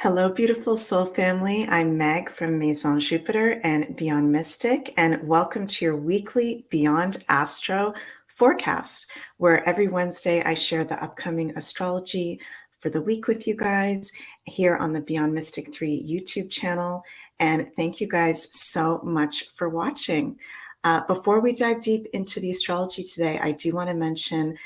Hello, beautiful soul family. I'm Meg from Maison Jupiter and Beyond Mystic, and welcome to your weekly Beyond Astro forecast, where every Wednesday I share the upcoming astrology for the week with you guys here on the Beyond Mystic 3 YouTube channel. And thank you guys so much for watching. Before we dive deep into the astrology today, I do want to mention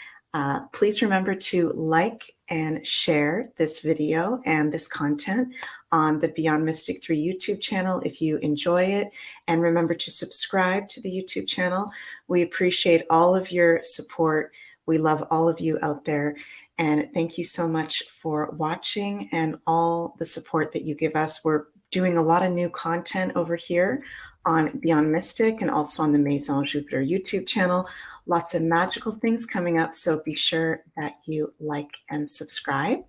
please remember to like and share this video and this content on the Beyond Mystic 3 YouTube channel if you enjoy it. And remember to subscribe to the YouTube channel. We appreciate all of your support. We love all of you out there. And thank you so much for watching and all the support that you give us. We're doing a lot of new content over here on Beyond Mystic and also on the Maison Jupiter YouTube channel. Lots of magical things coming up, so be sure that you like and subscribe.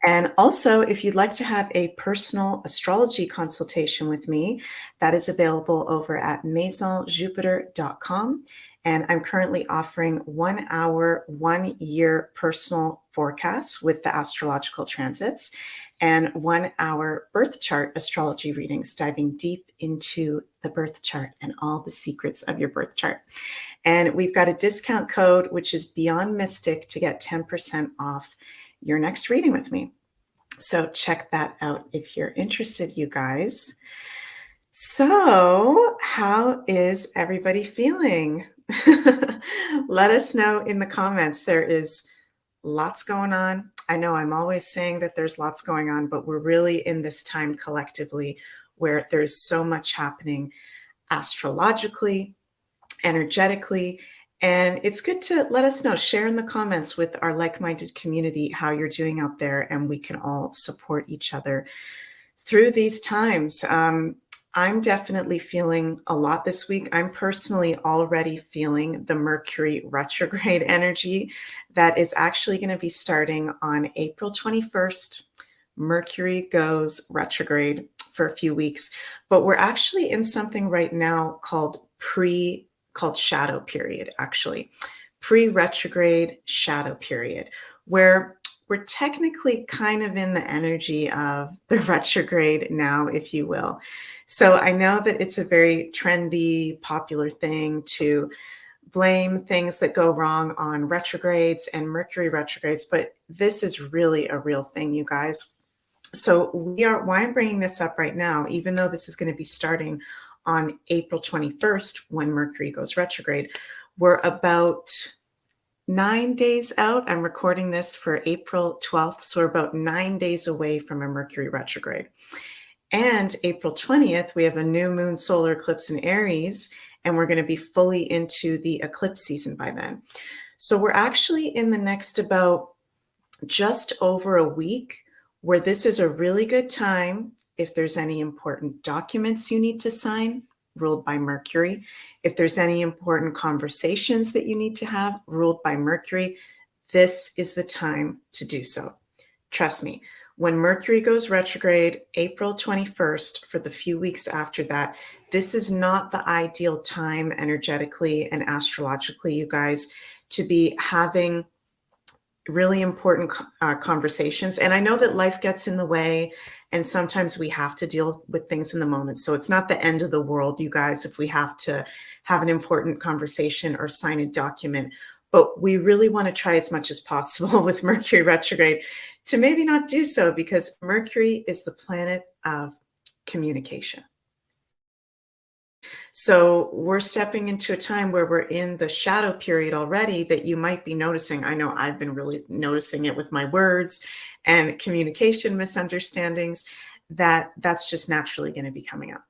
And also, if you'd like to have a personal astrology consultation with me, that is available over at maisonjupiter.com. And I'm currently offering 1 hour, 1 year personal forecasts with the astrological transits and 1 hour birth chart astrology readings, diving deep into the birth chart and all the secrets of your birth chart. And we've got a discount code, which is Beyond Mystic, to get 10% off your next reading with me. So check that out if you're interested, you guys. So how is everybody feeling? Let us know in the comments. There is lots going on. I know I'm always saying that there's lots going on, but we're really in this time collectively where there's so much happening astrologically, energetically, and it's good to let us know. Share in the comments with our like-minded community how you're doing out there, and we can all support each other through these times. I'm definitely feeling a lot this week. I'm personally already feeling the Mercury retrograde energy that is actually going to be starting on April 21st. Mercury goes retrograde for a few weeks, but we're actually in something right now called shadow period, actually. Pre-retrograde shadow period, where we're technically kind of in the energy of the retrograde now, if you will. So I know that it's a very trendy, popular thing to blame things that go wrong on retrogrades and Mercury retrogrades, but this is really a real thing, you guys. So why I'm bringing this up right now, even though this is going to be starting on April 21st when Mercury goes retrograde, we're about 9 days out. I'm recording this for April 12th, so we're about 9 days away from a Mercury retrograde. And April 20th, we have a new moon solar eclipse in Aries, and we're going to be fully into the eclipse season by then. So we're actually in the next about just over a week where this is a really good time if there's any important documents you need to sign, ruled by Mercury. If there's any important conversations that you need to have, ruled by Mercury, this is the time to do so. Trust me, when Mercury goes retrograde, April 21st, for the few weeks after that, this is not the ideal time energetically and astrologically, you guys, to be having really important conversations. And I know that life gets in the way, and sometimes we have to deal with things in the moment. So it's not the end of the world, you guys, if we have to have an important conversation or sign a document. But we really want to try as much as possible with Mercury retrograde to maybe not do so, because Mercury is the planet of communication. So we're stepping into a time where we're in the shadow period already that you might be noticing. I know I've been really noticing it with my words and communication misunderstandings, that's just naturally going to be coming up.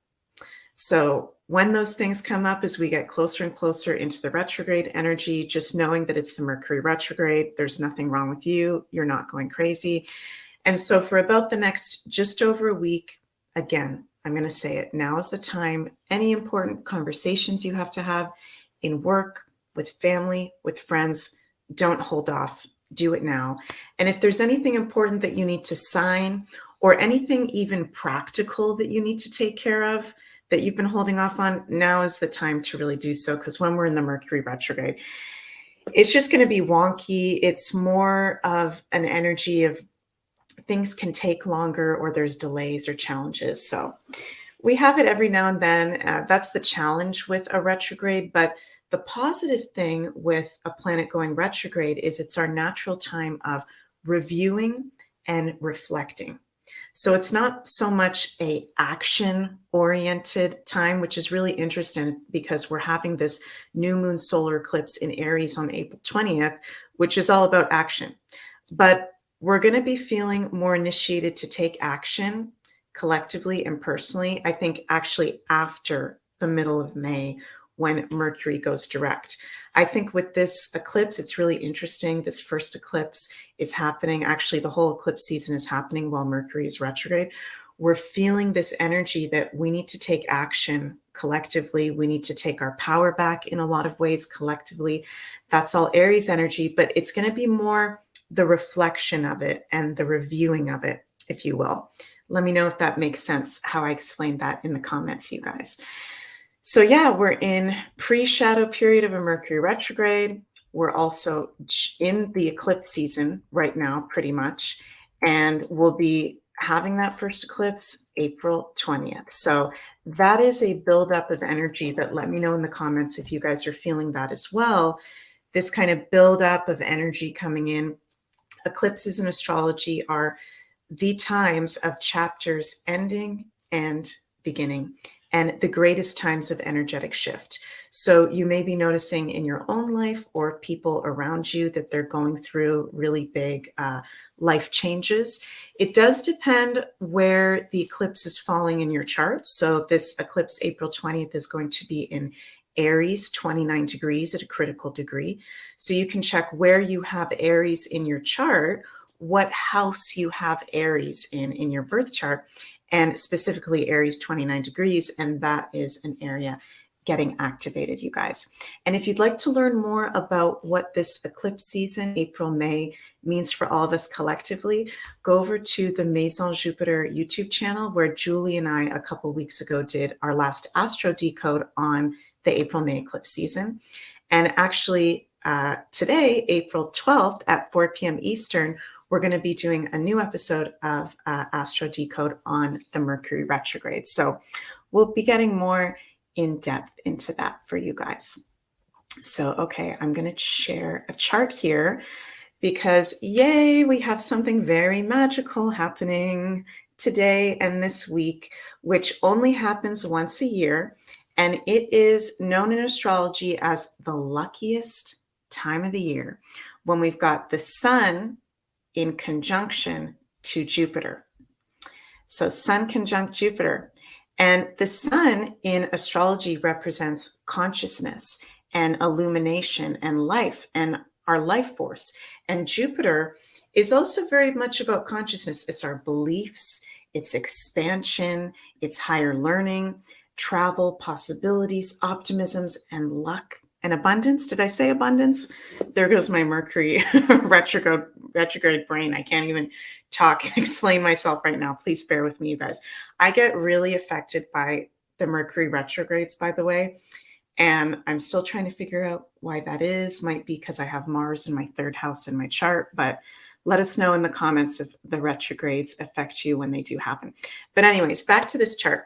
So when those things come up, as we get closer and closer into the retrograde energy, just knowing that it's the Mercury retrograde, there's nothing wrong with you. You're not going crazy. And so for about the next just over a week, again, I'm going to say it, now is the time. Any important conversations you have to have in work, with family, with friends, don't hold off. Do it now. And if there's anything important that you need to sign, or anything even practical that you need to take care of that you've been holding off on, now is the time to really do so. Because when we're in the Mercury retrograde, it's just going to be wonky. It's more of an energy of things can take longer or there's delays or challenges. So we have it every now and then. That's the challenge with a retrograde. But the positive thing with a planet going retrograde is it's our natural time of reviewing and reflecting. So it's not so much a action oriented time, which is really interesting because we're having this new moon solar eclipse in Aries on April 20th, which is all about action. But we're going to be feeling more initiated to take action collectively and personally, I think actually after the middle of May when Mercury goes direct. I think with this eclipse, it's really interesting. This first eclipse is happening. Actually, the whole eclipse season is happening while Mercury is retrograde. We're feeling this energy that we need to take action collectively. We need to take our power back in a lot of ways collectively. That's all Aries energy, but it's going to be more the reflection of it and the reviewing of it, if you will. Let me know if that makes sense, how I explained that in the comments, you guys. So yeah, we're in pre-shadow period of a Mercury retrograde. We're also in the eclipse season right now, pretty much. And we'll be having that first eclipse April 20th. So that is a buildup of energy that let me know in the comments if you guys are feeling that as well. This kind of buildup of energy coming in. Eclipses in astrology are the times of chapters ending and beginning, and the greatest times of energetic shift. So you may be noticing in your own life or people around you that they're going through really big life changes. It does depend where the eclipse is falling in your chart. So this eclipse, April 20th, is going to be in Aries, 29 degrees at a critical degree. So you can check where you have Aries in your chart, what house you have Aries in your birth chart, and specifically Aries 29 degrees. And that is an area getting activated, you guys. And if you'd like to learn more about what this eclipse season, April, May, means for all of us collectively, go over to the Maison Jupiter YouTube channel, where Julie and I a couple weeks ago did our last ASTRO decode on the April-May eclipse season. And actually today, April 12th at 4 p.m. Eastern, we're going to be doing a new episode of Astro Decode on the Mercury retrograde. So we'll be getting more in depth into that for you guys. So, okay, I'm going to share a chart here because yay, we have something very magical happening today and this week, which only happens once a year. And it is known in astrology as the luckiest time of the year, when we've got the sun in conjunction to Jupiter. So sun conjunct Jupiter. And the sun in astrology represents consciousness and illumination and life and our life force. And Jupiter is also very much about consciousness. It's our beliefs, it's expansion, it's higher learning, travel, possibilities, optimisms, and luck and abundance. Did I say abundance? There goes my Mercury retrograde brain. I can't even talk and explain myself right now. Please bear with me, you guys. I get really affected by the Mercury retrogrades, by the way. And I'm still trying to figure out why that is. Might be because I have Mars in my third house in my chart, but let us know in the comments if the retrogrades affect you when they do happen. But anyways, back to this chart.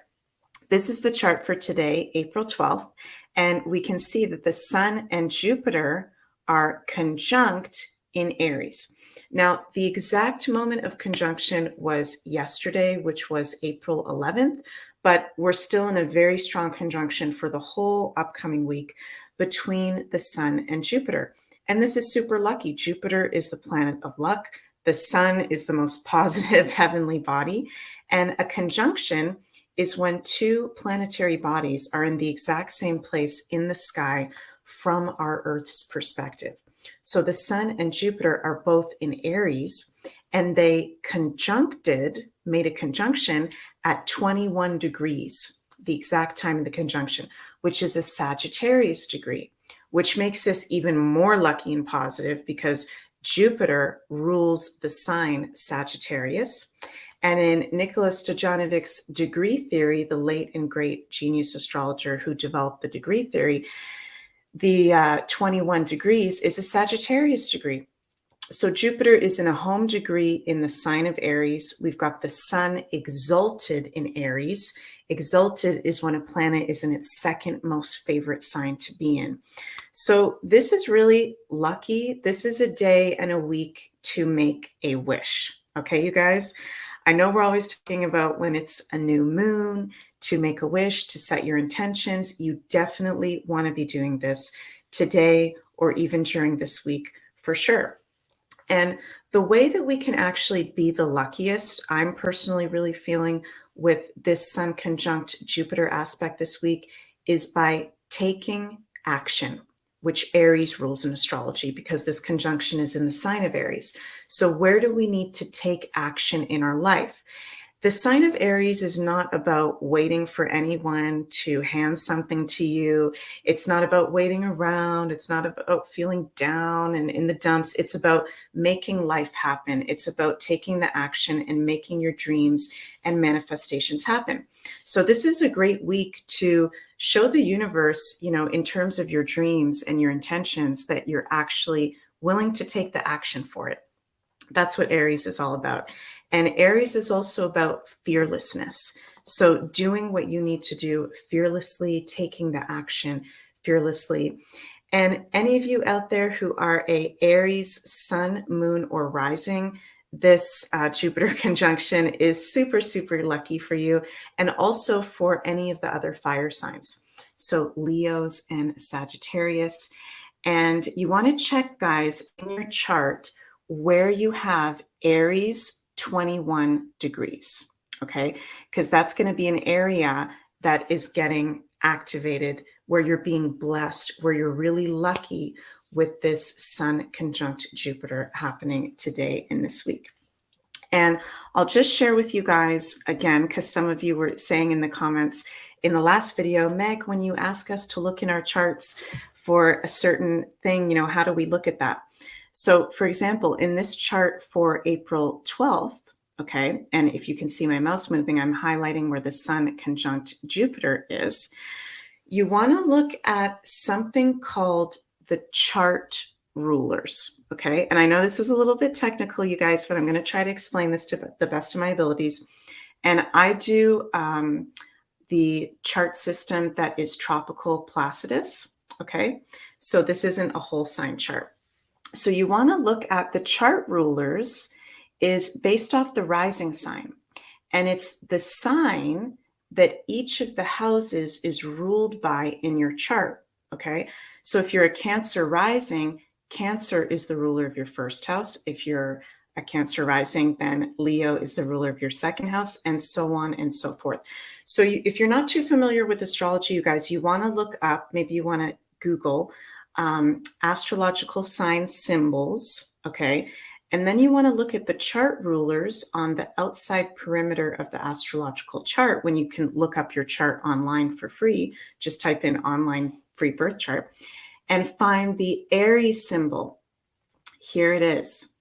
This is the chart for today, April 12th, and we can see that the sun and Jupiter are conjunct in Aries. Now, the exact moment of conjunction was yesterday, which was April 11th, but we're still in a very strong conjunction for the whole upcoming week between the sun and Jupiter. And this is super lucky. Jupiter is the planet of luck. The sun is the most positive heavenly body, and a conjunction is when two planetary bodies are in the exact same place in the sky from our Earth's perspective. So the sun and Jupiter are both in Aries, and they made a conjunction at 21 degrees, the exact time of the conjunction, which is a Sagittarius degree, which makes this even more lucky and positive because Jupiter rules the sign Sagittarius. And in Nicholas Stojanovic's degree theory, the late and great genius astrologer who developed the degree theory, the 21 degrees is a Sagittarius degree, So Jupiter is in a home degree in the sign of Aries. We've got the sun exalted in Aries. Exalted is when a planet is in its second most favorite sign to be in. So this is really lucky. This is a day and a week to make a wish. Okay, you guys? I know we're always talking about when it's a new moon, to make a wish, to set your intentions. You definitely want to be doing this today or even during this week for sure. And the way that we can actually be the luckiest, I'm personally really feeling with this Sun conjunct Jupiter aspect this week, is by taking action, which Aries rules in astrology, because this conjunction is in the sign of Aries. So where do we need to take action in our life? The sign of Aries is not about waiting for anyone to hand something to you. It's not about waiting around. It's not about feeling down and in the dumps. It's about making life happen. It's about taking the action and making your dreams and manifestations happen. So this is a great week to show the universe, in terms of your dreams and your intentions, that you're actually willing to take the action for it. That's what Aries is all about. And Aries is also about fearlessness. So doing what you need to do fearlessly, taking the action fearlessly. And any of you out there who are a Aries sun, moon, or rising, this Jupiter conjunction is super, super lucky for you, and also for any of the other fire signs. So Leos and Sagittarius. And you want to check, guys, in your chart where you have Aries 21 degrees, okay? Because that's going to be an area that is getting activated, where you're being blessed, where you're really lucky with this Sun conjunct Jupiter happening today and this week. And I'll just share with you guys again, because some of you were saying in the comments in the last video, Meg, when you ask us to look in our charts for a certain thing, how do we look at that? So for example, in this chart for April 12th, okay, and if you can see my mouse moving, I'm highlighting where the Sun conjunct Jupiter is. You want to look at something called the chart rulers, okay? And I know this is a little bit technical, you guys, but I'm going to try to explain this to the best of my abilities. And I do the chart system that is tropical Placidus, okay? So this isn't a whole sign chart. So you want to look at the chart rulers is based off the rising sign. And it's the sign that each of the houses is ruled by in your chart, okay? So if you're a Cancer rising, Cancer is the ruler of your first house. If you're a Cancer rising, then Leo is the ruler of your second house, and so on and so forth. So if you're not too familiar with astrology, you guys, you want to look up, maybe you want to Google astrological sign symbols, okay? And then you want to look at the chart rulers on the outside perimeter of the astrological chart. When you can look up your chart online for free, just type in online free birth chart and find the Aries symbol. Here it is.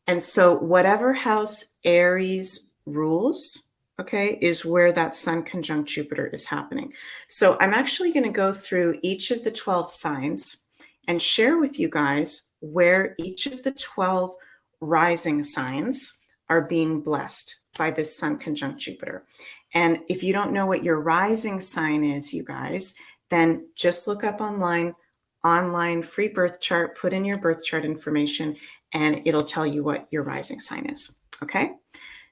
And so whatever house Aries rules, okay, is where that Sun conjunct Jupiter is happening. So I'm actually going to go through each of the 12 signs and share with you guys where each of the 12 rising signs are being blessed by this Sun conjunct Jupiter. And if you don't know what your rising sign is, you guys, then just look up online free birth chart, put in your birth chart information, and it'll tell you what your rising sign is, okay?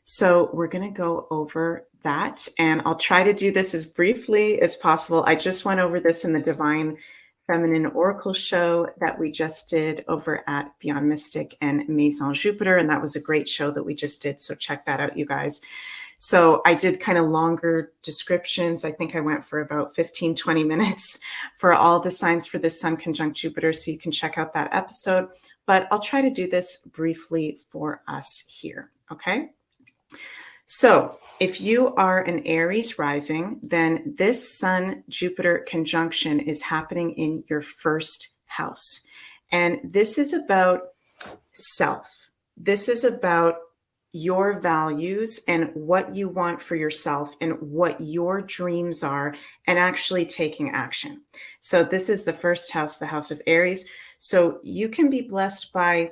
So we're going to go over that, and I'll try to do this as briefly as possible. I just went over this in the Divine Feminine Oracle show that we just did over at BeyondMystic and MAISON, and that was a great show that we just did, so check that out, you guys. So I did kind of longer descriptions. I think I went for about 15, 20 minutes for all the signs for this Sun conjunct Jupiter, so you can check out that episode. But I'll try to do this briefly for us here, okay? So if you are an Aries rising, then this Sun-Jupiter conjunction is happening in your first house. And this is about self. This is about your values and what you want for yourself and what your dreams are, and actually taking action. So this is the first house, the house of Aries. So you can be blessed by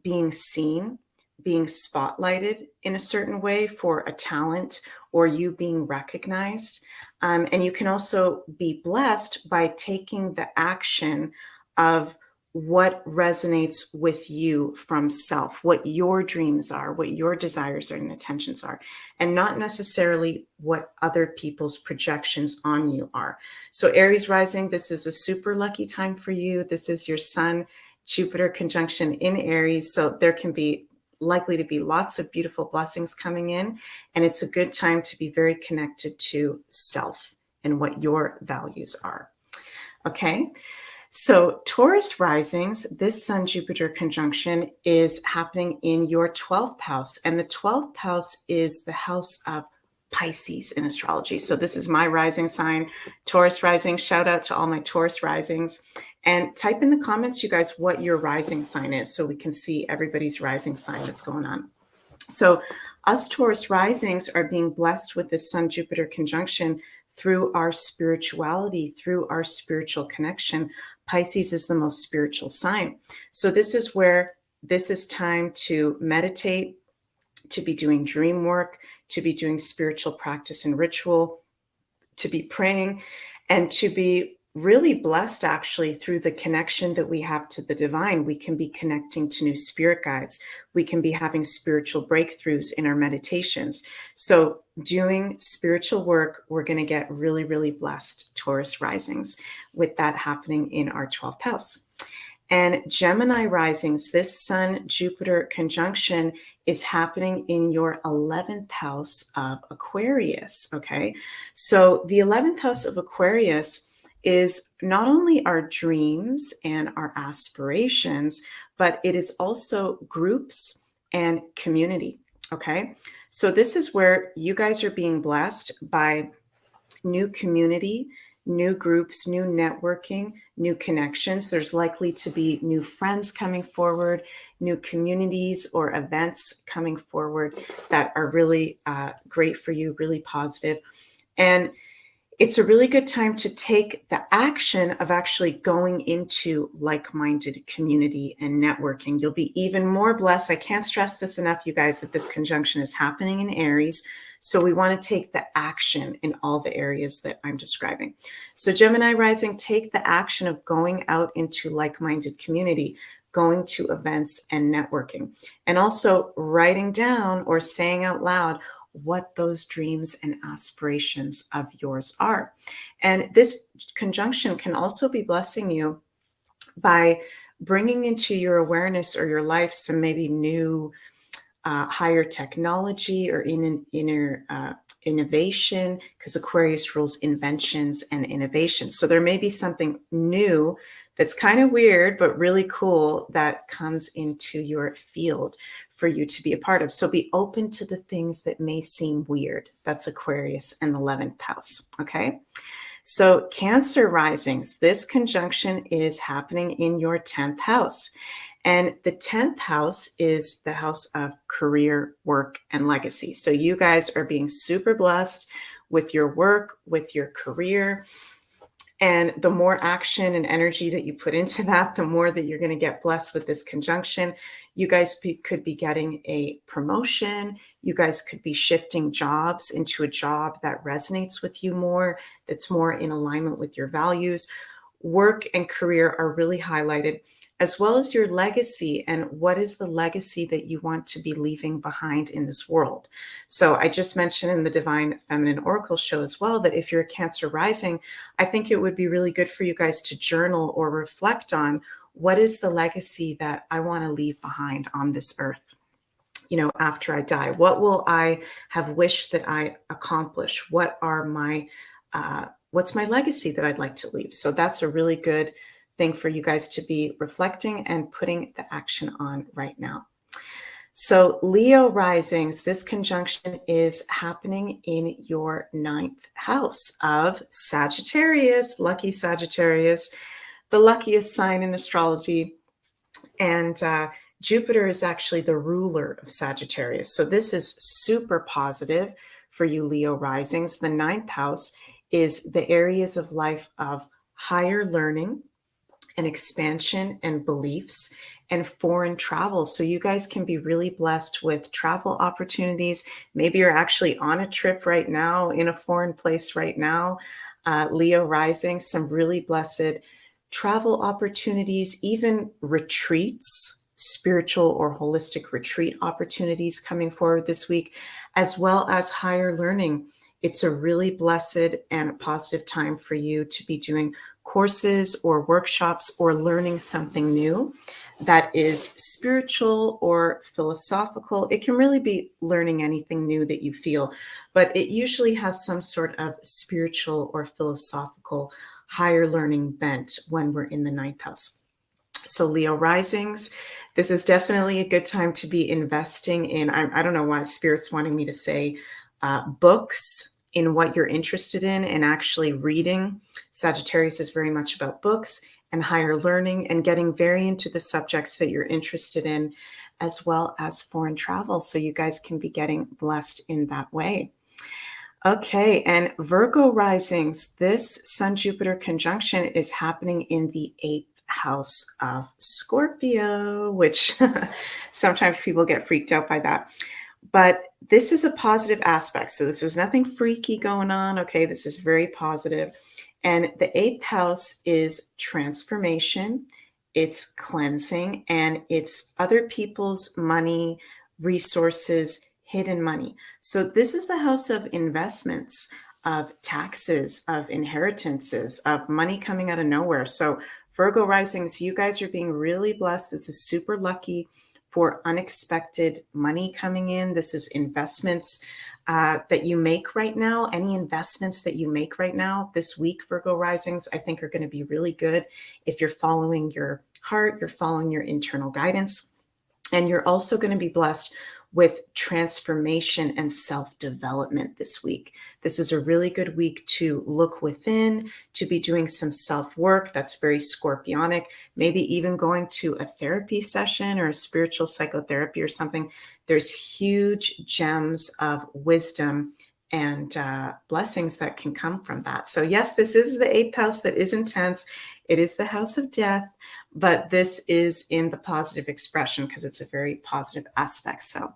being seen, being spotlighted in a certain way for a talent or you being recognized. And you can also be blessed by taking the action of what resonates with you from self, what your dreams are, what your desires and intentions are, and not necessarily what other people's projections on you are. So Aries rising, this is a super lucky time for you. This is your Sun Jupiter conjunction in Aries. So there can be likely to be lots of beautiful blessings coming in. And it's a good time to be very connected to self and what your values are. Okay. So Taurus risings, this Sun Jupiter conjunction is happening in your 12th house. And the 12th house is the house of Pisces in astrology. So this is my rising sign, Taurus rising. Shout out to all my Taurus risings. And type in the comments, you guys, what your rising sign is so we can see everybody's rising sign that's going on. So us Taurus risings are being blessed with this Sun Jupiter conjunction through our spirituality, through our spiritual connection. Pisces is the most spiritual sign. So this is where this is time to meditate, to be doing dream work, to be doing spiritual practice and ritual, to be praying, and to be really blessed actually through the connection that we have to the divine. We can be connecting to new spirit guides. We can be having spiritual breakthroughs in our meditations. So doing spiritual work, we're going to get really, really blessed Taurus risings with that happening in our 12th house. And Gemini risings, this Sun Jupiter conjunction is happening in your 11th house of Aquarius. Okay. So the 11th house of Aquarius is not only our dreams and our aspirations, but it is also groups and community. Okay. So this is where you guys are being blessed by new community, new groups, new networking, new connections. There's likely to be new friends coming forward, new communities or events coming forward that are really great for you, really positive. And it's a really good time to take the action of actually going into like-minded community and networking. You'll be even more blessed. I can't stress this enough, you guys, that this conjunction is happening in Aries. So we want to take the action in all the areas that I'm describing. So Gemini rising, take the action of going out into like-minded community, going to events and networking, and also writing down or saying out loud what those dreams and aspirations of yours are. And this conjunction can also be blessing you by bringing into your awareness or your life some maybe new higher technology or inner innovation, because Aquarius rules inventions and innovation. So there may be something new that's kind of weird, but really cool that comes into your field for you to be a part of. So be open to the things that may seem weird. That's Aquarius and the 11th house. Okay. So Cancer risings, this conjunction is happening in your 10th house. And the 10th house is the house of career, work, and legacy. So you guys are being super blessed with your work, with your career. And the more action and energy that you put into that, the more that you're going to get blessed with this conjunction. You guys could be getting a promotion. You guys could be shifting jobs into a job that resonates with you more, that's more in alignment with your values. Work and career are really highlighted, as well as your legacy and what is the legacy that you want to be leaving behind in this world. So I just mentioned in the Divine Feminine Oracle show as well that if you're a Cancer rising, I think it would be really good for you guys to journal or reflect on what is the legacy that I want to leave behind on this earth. You know, after I die, what will I have wished that I accomplish? What are my what's my legacy that I'd like to leave? So that's a really good thing for you guys to be reflecting and putting the action on right now. So Leo risings, this conjunction is happening in your 9th house of Sagittarius, lucky Sagittarius, the luckiest sign in astrology. And Jupiter is actually the ruler of Sagittarius. So this is super positive for you Leo risings. The 9th house is the areas of life of higher learning and expansion and beliefs. and foreign travel. So you guys can be really blessed with travel opportunities. Maybe you're actually on a trip right now, in a foreign place right now. Leo rising, some really blessed travel opportunities, even retreats, spiritual or holistic retreat opportunities coming forward this week, as well as higher learning. It's a really blessed and positive time for you to be doing courses or workshops or learning something new that is spiritual or philosophical. It can really be learning anything new that you feel, but it usually has some sort of spiritual or philosophical higher learning bent when we're in the ninth house. So Leo risings, this is definitely a good time to be investing in, I don't know why Spirit's wanting me to say books, in what you're interested in and actually reading. Sagittarius is very much about books and higher learning and getting very into the subjects that you're interested in, as well as foreign travel. So you guys can be getting blessed in that way. Okay, and Virgo risings, this Sun-Jupiter conjunction is happening in the 8th house of Scorpio, which sometimes people get freaked out by that. But this is a positive aspect. So this is nothing freaky going on. Okay, this is very positive. And the 8th house is transformation, it's cleansing, and it's other people's money, resources, hidden money. So this is the house of investments, of taxes, of inheritances, of money coming out of nowhere. So Virgo risings, you guys are being really blessed. This is super lucky for unexpected money coming in. This is investments that you make right now. Any investments that you make right now this week, Virgo risings, I think are going to be really good if you're following your heart, you're following your internal guidance, and you're also going to be blessed with transformation and self-development this week. This is a really good week to look within, to be doing some self-work. That's very scorpionic, maybe even going to a therapy session or a spiritual psychotherapy or something. There's huge gems of wisdom and blessings that can come from that. So yes, this is the 8th house that is intense. It is the house of death, but this is in the positive expression because it's a very positive aspect. So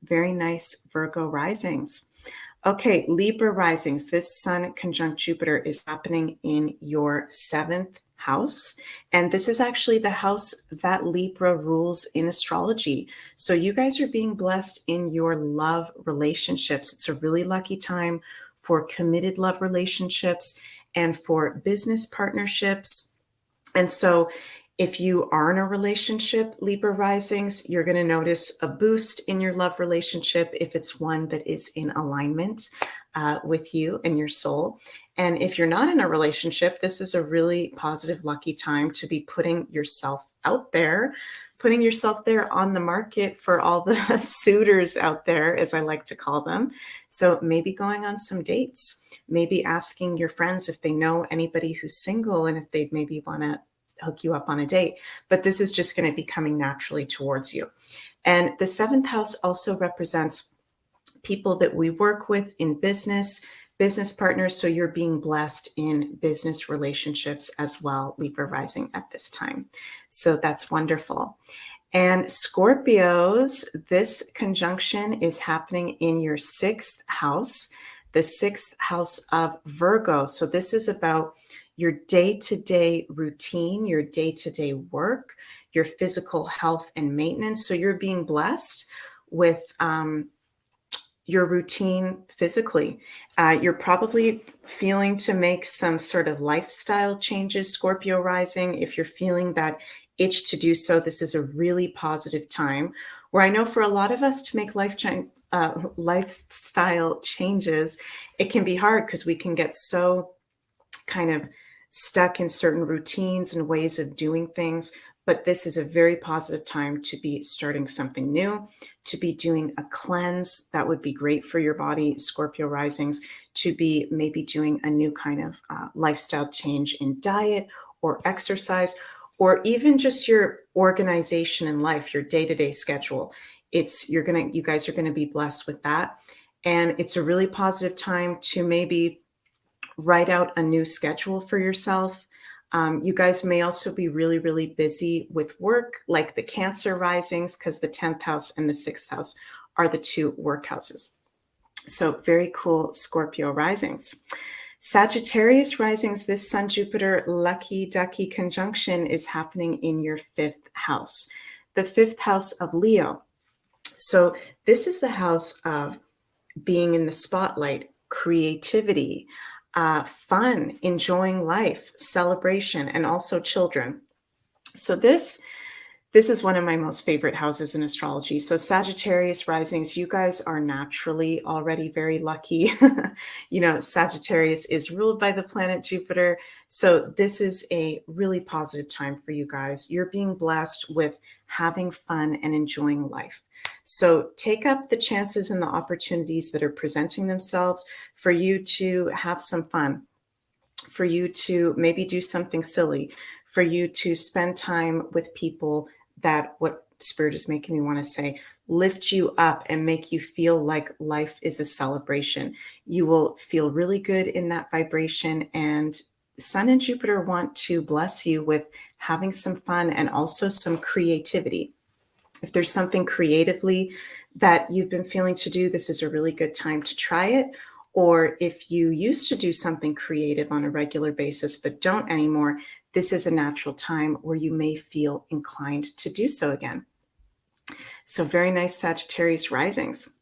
very nice, Virgo risings. Okay, Libra risings. This Sun conjunct Jupiter is happening in your 7th house. And this is actually the house that Libra rules in astrology. So you guys are being blessed in your love relationships. It's a really lucky time for committed love relationships and for business partnerships. And so if you are in a relationship, Libra risings, you're going to notice a boost in your love relationship if it's one that is in alignment with you and your soul. And if you're not in a relationship, this is a really positive, lucky time to be putting yourself out there, putting yourself there on the market for all the suitors out there, as I like to call them. So maybe going on some dates, maybe asking your friends if they know anybody who's single and if they'd maybe want to hook you up on a date. But this is just going to be coming naturally towards you. And the 7th house also represents people that we work with in business partners. So you're being blessed in business relationships as well, Libra rising at this time. So that's wonderful. And Scorpios, this conjunction is happening in your 6th house, the 6th house of Virgo. So this is about your day-to-day routine, your day-to-day work, your physical health and maintenance. So you're being blessed with your routine physically. You're probably feeling to make some sort of lifestyle changes, Scorpio rising. If you're feeling that itch to do so, this is a really positive time where I know for a lot of us to make lifestyle changes, it can be hard because we can get so kind of stuck in certain routines and ways of doing things. But this is a very positive time to be starting something new, to be doing a cleanse. That would be great for your body, Scorpio risings, to be maybe doing a new kind of lifestyle change in diet or exercise, or even just your organization in life, your day-to-day schedule. You guys are going to be blessed with that. And it's a really positive time to maybe write out a new schedule for yourself, You guys may also be really, really busy with work, like the Cancer risings, because the 10th house and the 6th house are the two work houses. So very cool Scorpio risings. Sagittarius risings, this Sun Jupiter lucky ducky conjunction is happening in your 5th house, the 5th house of Leo. So this is the house of being in the spotlight, creativity, fun, enjoying life, celebration, and also children. So this is one of my most favorite houses in astrology. So Sagittarius risings, you guys are naturally already very lucky. You know, Sagittarius is ruled by the planet Jupiter. So this is a really positive time for you guys. You're being blessed with having fun and enjoying life. So take up the chances and the opportunities that are presenting themselves for you to have some fun, for you to maybe do something silly, for you to spend time with people that, what Spirit is making me want to say, lift you up and make you feel like life is a celebration. You will feel really good in that vibration, and Sun and Jupiter want to bless you with having some fun and also some creativity. If there's something creatively that you've been feeling to do, this is a really good time to try it. Or if you used to do something creative on a regular basis but don't anymore, this is a natural time where you may feel inclined to do so again. So very nice Sagittarius risings.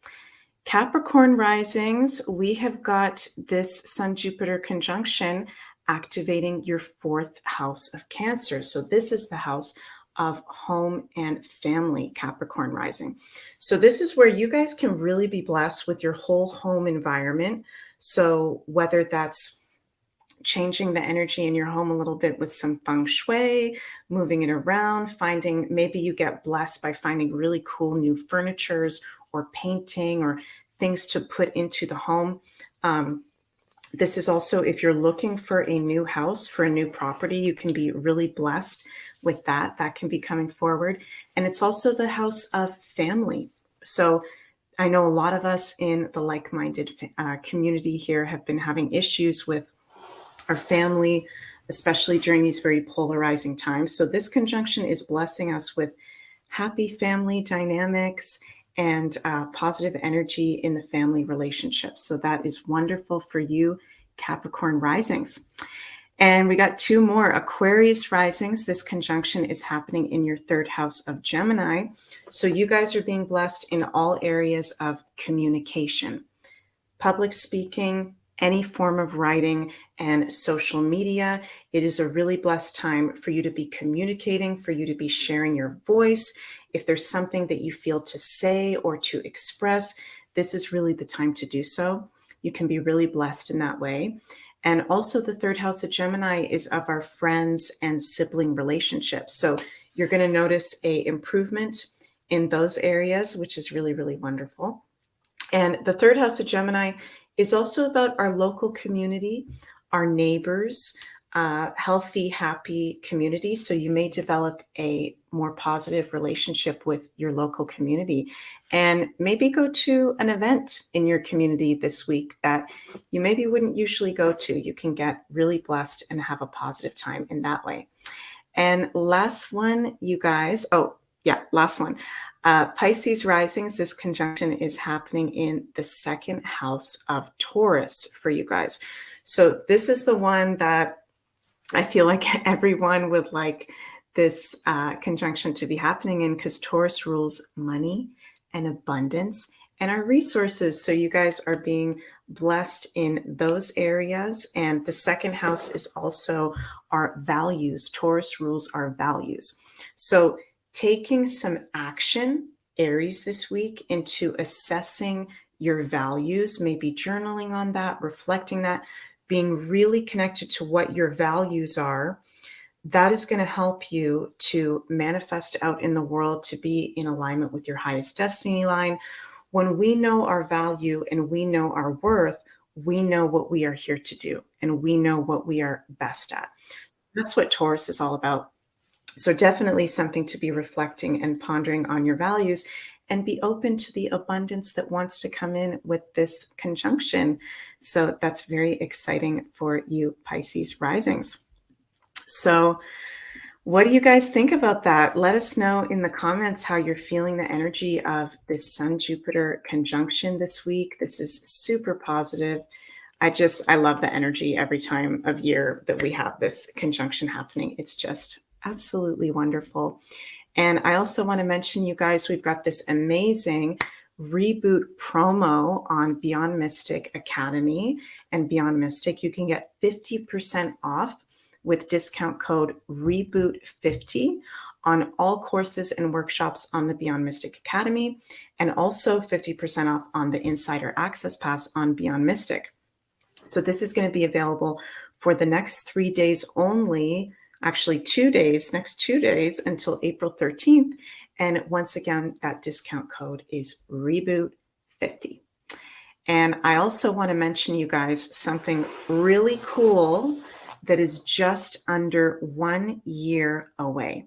Capricorn risings, we have got this Sun-Jupiter conjunction activating your 4th house of Cancer. So this is the house of home and family, Capricorn rising. So this is where you guys can really be blessed with your whole home environment. So whether that's changing the energy in your home a little bit with some feng shui, moving it around, finding, maybe you get blessed by finding really cool new furnitures or painting or things to put into the home. This is also, if you're looking for a new house, for a new property, you can be really blessed with that. That can be coming forward. And it's also the house of family. So I know a lot of us in the like-minded community here have been having issues with our family, especially during these very polarizing times. So this conjunction is blessing us with happy family dynamics and positive energy in the family relationships. So that is wonderful for you, Capricorn risings. And we got 2 more Aquarius risings. This conjunction is happening in your 3rd house of Gemini. So you guys are being blessed in all areas of communication, public speaking, any form of writing, and social media. It is a really blessed time for you to be communicating, for you to be sharing your voice. If there's something that you feel to say or to express, this is really the time to do so. You can be really blessed in that way. And also the 3rd house of Gemini is of our friends and sibling relationships. So you're going to notice an improvement in those areas, which is really, really wonderful. And the 3rd house of Gemini is also about our local community, our neighbors, healthy, happy community. So you may develop a more positive relationship with your local community, and maybe go to an event in your community this week that you maybe wouldn't usually go to. You can get really blessed and have a positive time in that way. And last one, you guys, last one. Pisces risings, this conjunction is happening in the 2nd house of Taurus for you guys. So this is the one that I feel like everyone would like this conjunction to be happening in, because Taurus rules money and abundance and our resources. So you guys are being blessed in those areas. And the 2nd house is also our values. Taurus rules our values. So taking some action, Aries, this week into assessing your values, maybe journaling on that, reflecting that, being really connected to what your values are, that is going to help you to manifest out in the world, to be in alignment with your highest destiny line. When we know our value and we know our worth, we know what we are here to do, and we know what we are best at. That's what Taurus is all about. So definitely something to be reflecting and pondering on your values, and be open to the abundance that wants to come in with this conjunction. So that's very exciting for you Pisces risings. So what do you guys think about that? Let us know in the comments how you're feeling the energy of this Sun-Jupiter conjunction this week. This is super positive. I love the energy every time of year that we have this conjunction happening. It's just absolutely wonderful. And I also want to mention, you guys, we've got this amazing reboot promo on Beyond Mystic Academy and Beyond Mystic. You can get 50% off with discount code REBOOT50 on all courses and workshops on the Beyond Mystic Academy, and also 50% off on the Insider Access Pass on Beyond Mystic. So this is going to be available for the next 3 days only, actually 2 days, next 2 days until April 13th. And once again, that discount code is REBOOT50. And I also want to mention, you guys, something really cool that is just under 1 year away.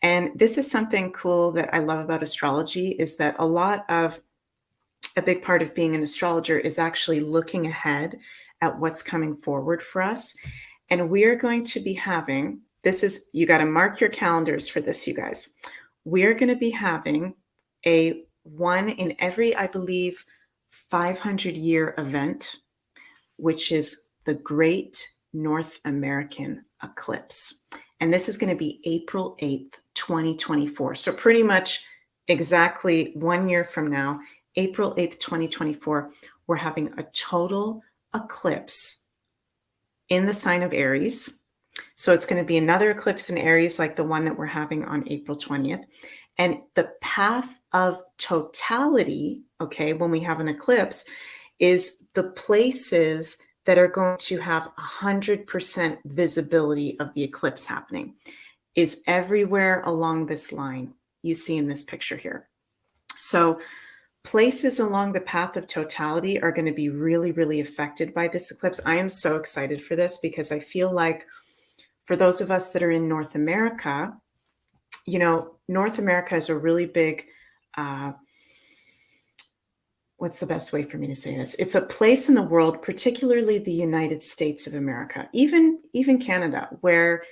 And this is something cool that I love about astrology, is that a big part of being an astrologer is actually looking ahead at what's coming forward for us. And we are going to be having, you got to mark your calendars for this, you guys. We're going to be having a one in every, I believe, 500-year event, which is the Great North American Eclipse. And this is going to be April 8th, 2024. So pretty much exactly 1 year from now, April 8th, 2024, we're having a total eclipse in the sign of Aries. So it's going to be another eclipse in Aries like the one that we're having on April 20th. And the path of totality, okay, when we have an eclipse, is the places that are going to have 100% visibility of the eclipse happening, is everywhere along this line you see in this picture here. So places along the path of totality are going to be really, really affected by this eclipse. I am so excited for this because I feel like for those of us that are in North America, you know, North America is a really big, what's the best way for me to say this? It's a place in the world, particularly the United States of America, even Canada, where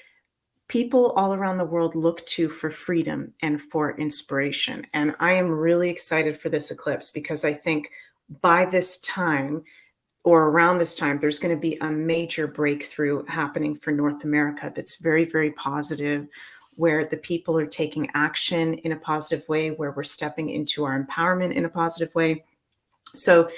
people all around the world look to for freedom and for inspiration. And I am really excited for this eclipse because I think by this time or around this time, there's going to be a major breakthrough happening for North America that's very, very positive, where the people are taking action in a positive way, where we're stepping into our empowerment in a positive way. So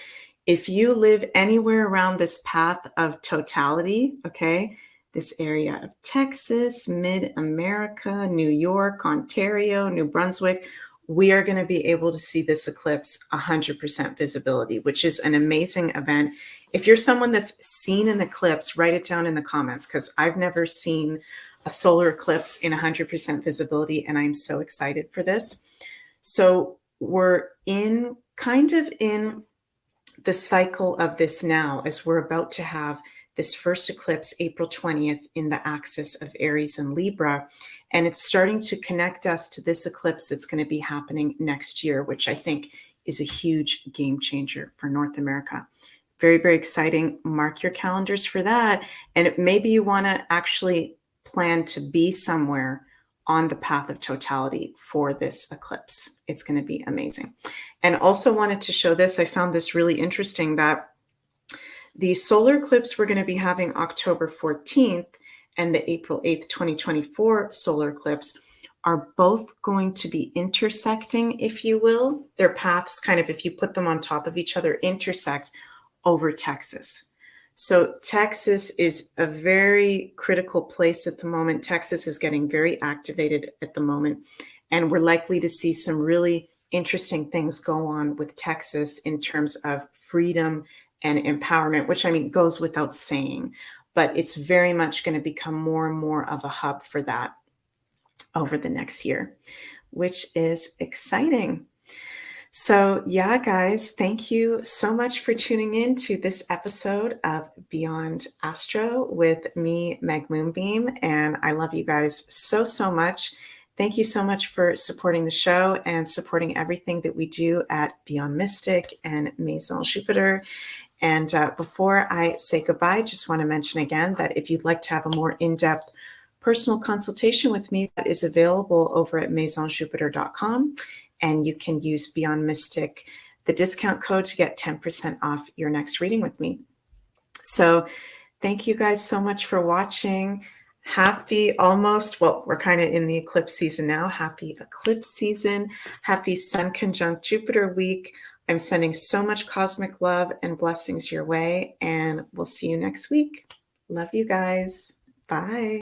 if you live anywhere around this path of totality, okay, this area of Texas, Mid-America, New York, Ontario, New Brunswick, we are going to be able to see this eclipse 100% visibility, which is an amazing event. If you're someone that's seen an eclipse, write it down in the comments, because I've never seen a solar eclipse in 100% visibility, and I'm so excited for this. So we're kind of in the cycle of this now, as we're about to have this first eclipse, April 20th, in the axis of Aries and Libra. And it's starting to connect us to this eclipse that's going to be happening next year, which I think is a huge game changer for North America. Very, very exciting. Mark your calendars for that. And maybe you want to actually plan to be somewhere on the path of totality for this eclipse. It's going to be amazing. And also wanted to show this. I found this really interesting, that the solar eclipse we're going to be having October 14th and the April 8th, 2024 solar eclipse are both going to be intersecting, if you will. Their paths, kind of, if you put them on top of each other, intersect over Texas. So Texas is a very critical place at the moment. Texas is getting very activated at the moment, and we're likely to see some really interesting things go on with Texas in terms of freedom and empowerment, which, I mean, goes without saying, but it's very much going to become more and more of a hub for that over the next year, which is exciting. So yeah, guys, thank you so much for tuning in to this episode of Beyond Astro with me, Meg Moonbeam, and I love you guys so, so much. Thank you so much for supporting the show and supporting everything that we do at Beyond Mystic and MAISON. And before I say goodbye, just want to mention again that if you'd like to have a more in-depth personal consultation with me, that is available over at maisonjupiter.com. And you can use Beyond Mystic, the discount code, to get 10% off your next reading with me. So thank you guys so much for watching. Happy almost, well, we're kind of in the eclipse season now. Happy eclipse season. Happy Sun conjunct Jupiter week. I'm sending so much cosmic love and blessings your way, and we'll see you next week. Love you guys. Bye.